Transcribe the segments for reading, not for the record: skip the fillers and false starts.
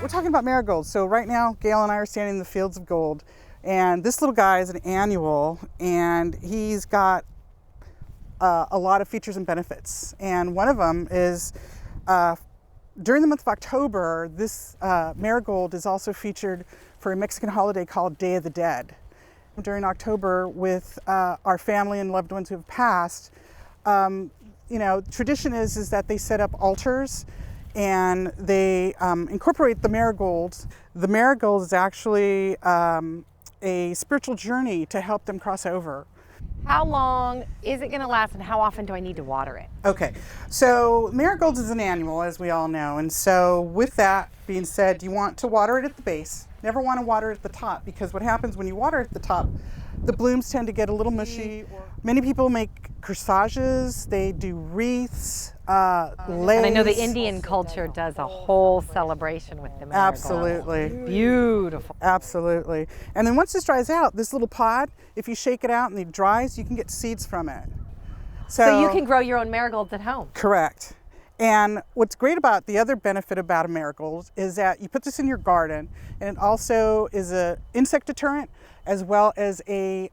we're talking about marigolds. So right now, Gail and I are standing in the fields of gold, and this little guy is an annual, and he's got a lot of features and benefits. And one of them is during the month of October, this marigold is also featured for a Mexican holiday called Day of the Dead. During October, with our family and loved ones who have passed, you know, tradition is that they set up altars and they incorporate the marigolds. The marigold is actually a spiritual journey to help them cross over. How long is it going to last, and how often do I need to water it? Okay, so marigolds is an annual, as we all know, and so with that being said, you want to water it at the base. Never want to water it at the top, because what happens when you water it at the top, the blooms tend to get a little mushy. Many people make corsages, they do wreaths, leis. And I know the Indian culture does a whole celebration with the marigolds. Absolutely. Beautiful. Absolutely. And then once this dries out, this little pod, if you shake it out and it dries, you can get seeds from it. So you can grow your own marigolds at home. Correct. And what's great about the other benefit about a marigold is that you put this in your garden, and it also is an insect deterrent as well as a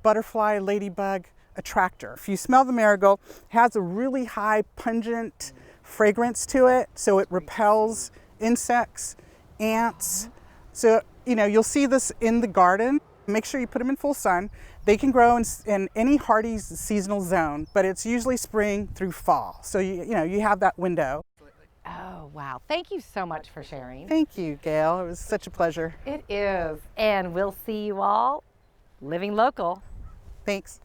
butterfly, ladybug attractor. If you smell the marigold, it has a really high pungent fragrance to it, so it repels insects, ants. So, you know, you'll see this in the garden. Make sure you put them in full sun. They can grow in any hardy seasonal zone, but it's usually spring through fall. So, you know, you have that window. Oh, wow. Thank you so much for sharing. Thank you, Gail. It was such a pleasure. It is. And we'll see you all living local. Thanks.